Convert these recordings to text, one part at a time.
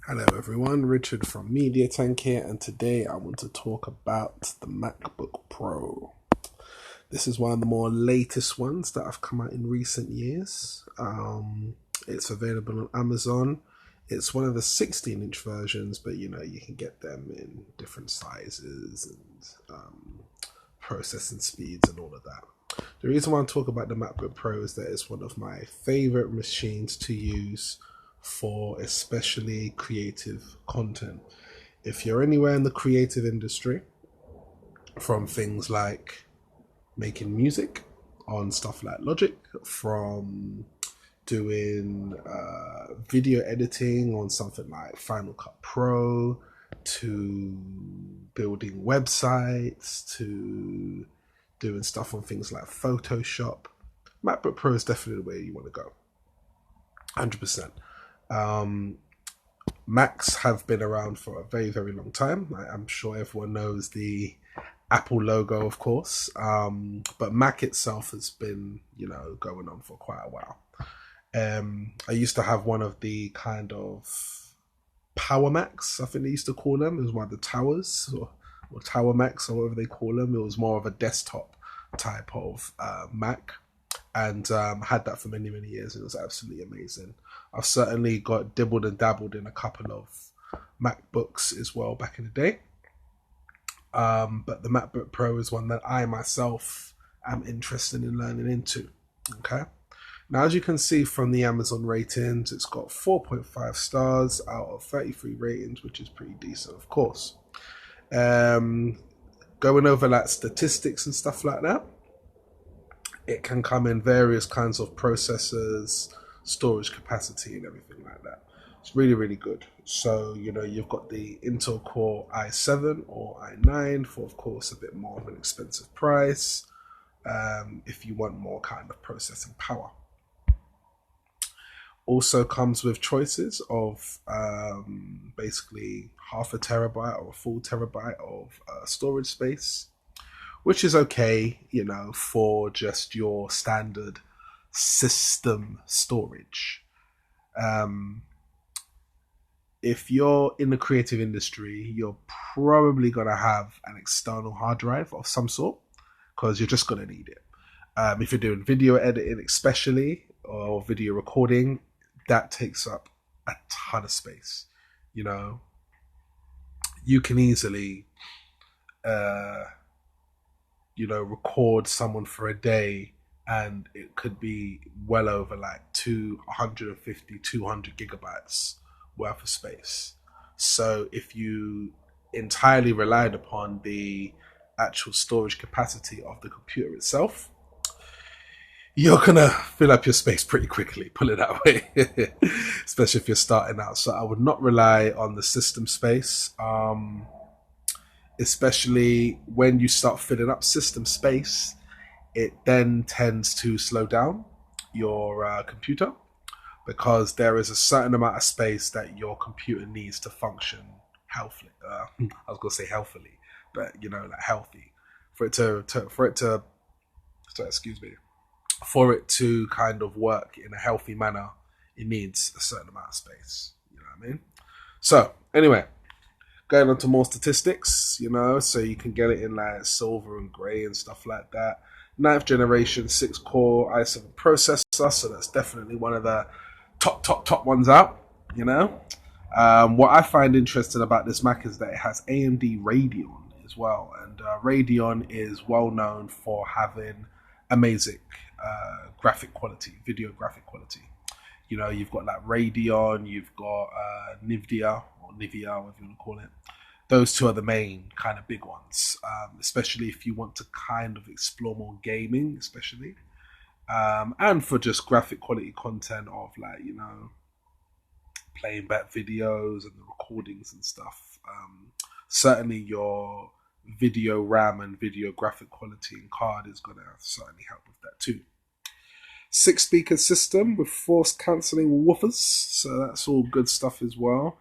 Hello everyone, Richard from Media Tank here, and today I want to talk about the MacBook Pro. This is one of the more latest ones that have come out in recent years. It's available on Amazon. It's one of the 16-inch versions, but you can get them in different sizes and processing speeds and all of that. The reason why I'm talking about the MacBook Pro is that it's one of my favorite machines to use for especially creative content. If you're anywhere in the creative industry, from things like making music on stuff like Logic, from doing video editing on something like Final Cut Pro, to building websites, to doing stuff on things like Photoshop, MacBook Pro is definitely the way you want to go. 100%. Macs have been around for a very, very long time. I'm sure everyone knows the Apple logo, of course, but Mac itself has been, going on for quite a while. I used to have one of the kind of Power Macs, I think they used to call them. It was one of the towers, or Tower Macs, or whatever they call them. It was more of a desktop type of Mac, and had that for many, many years. It was absolutely amazing. I've certainly got dibbled and dabbled in a couple of MacBooks as well back in the day. But the MacBook Pro is one that I myself am interested in learning into. Okay. Now, as you can see from the Amazon ratings, it's got 4.5 stars out of 33 ratings, which is pretty decent, of course. Going over like statistics and stuff like that, it can come in various kinds of processors, storage capacity, and everything like that. It's really, really good. So, you've got the Intel Core i7 or i9 for, of course, a bit more of an expensive price, if you want more kind of processing power. Also comes with choices of basically half a terabyte or a full terabyte of storage space, which is okay, for just your standard system storage. If you're in the creative industry, you're probably going to have an external hard drive of some sort because you're just going to need it. If you're doing video editing, especially, or video recording, that takes up a ton of space. You can easily, record someone for a day, and it could be well over like 150, 200 gigabytes worth of space. So if you entirely relied upon the actual storage capacity of the computer itself, you're gonna fill up your space pretty quickly, put it that way. Especially if you're starting out. So I would not rely on the system space, especially when you start filling up system space. It then tends to slow down your computer, because there is a certain amount of space that your computer needs to function healthily. I was gonna say healthily, but like healthy, for it to sorry, excuse me, for it to kind of work in a healthy manner. It needs a certain amount of space. You know what I mean? So anyway, going on to more statistics, so you can get it in like silver and grey and stuff like that. Ninth generation 6-core i7 processor, so that's definitely one of the top ones out. What I find interesting about this Mac is that it has AMD Radeon as well, and Radeon is well known for having amazing graphic quality, video graphic quality. You've got like Radeon, you've got Nvidia, or Nivea, whatever you want to call it. Those two are the main kind of big ones, especially if you want to kind of explore more gaming, especially, and for just graphic quality content of like, playing back videos and the recordings and stuff. Certainly your video RAM and video graphic quality and card is going to certainly help with that too. 6-speaker system with force cancelling woofers, so that's all good stuff as well.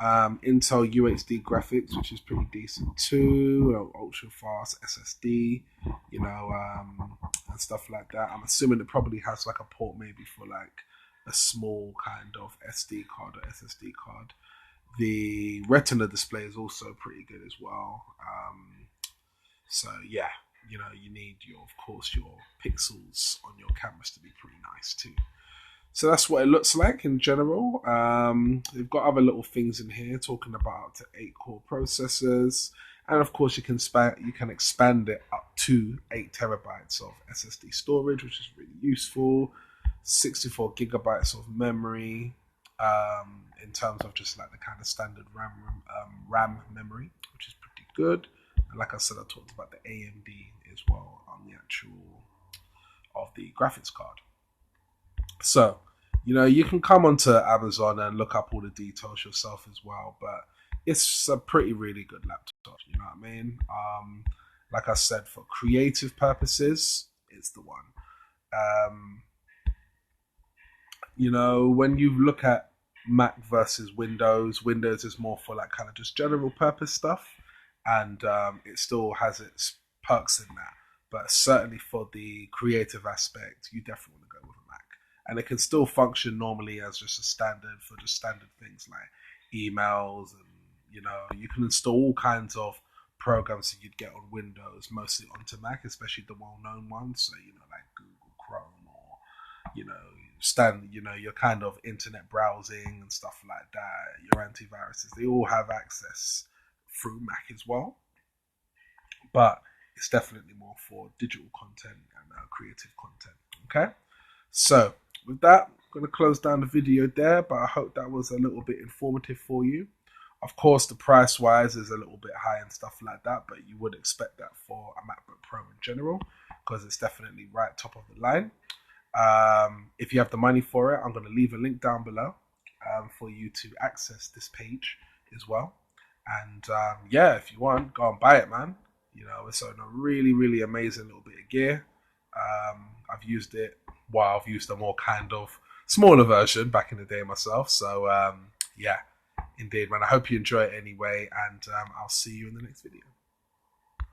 Intel UHD graphics, which is pretty decent too. Ultra fast SSD, and stuff like that. I'm assuming it probably has like a port maybe for like a small kind of SD card or SSD card. The Retina display is also pretty good as well. So yeah, you need of course, your pixels on your cameras to be pretty nice too. So that's what it looks like in general. They've got other little things in here talking about up to 8-core processors, and of course you can expand it up to 8 TB of SSD storage, which is really useful. 64 gigabytes of memory, in terms of just like the kind of standard RAM memory, which is pretty good. And like I said, I talked about the AMD as well on the actual of the graphics card. So, you can come onto Amazon and look up all the details yourself as well, but it's a pretty really good laptop, you know what I mean? Like I said, for creative purposes, it's the one. Um, when you look at Mac versus Windows is more for like kind of just general purpose stuff, and it still has its perks in that. But certainly for the creative aspect, you definitely want to go with a Mac, and it can still function normally as just a standard for just standard things like emails, and you can install all kinds of programs that you'd get on Windows, mostly onto Mac, especially the well-known ones. So like Google Chrome, or your kind of internet browsing and stuff like that, your antiviruses, they all have access through Mac as well. But it's definitely more for digital content and creative content. Okay, so with that, I'm going to close down the video there, but I hope that was a little bit informative for you. Of course, the price wise is a little bit high and stuff like that, but you would expect that for a MacBook Pro in general, because it's definitely right top of the line. If you have the money for it, I'm going to leave a link down below for you to access this page as well. And yeah, if you want, go and buy it, man. It's a really, really amazing little bit of gear. I've used it. Well, I've used a more kind of smaller version back in the day myself. So yeah, indeed, man. I hope you enjoy it anyway, and I'll see you in the next video.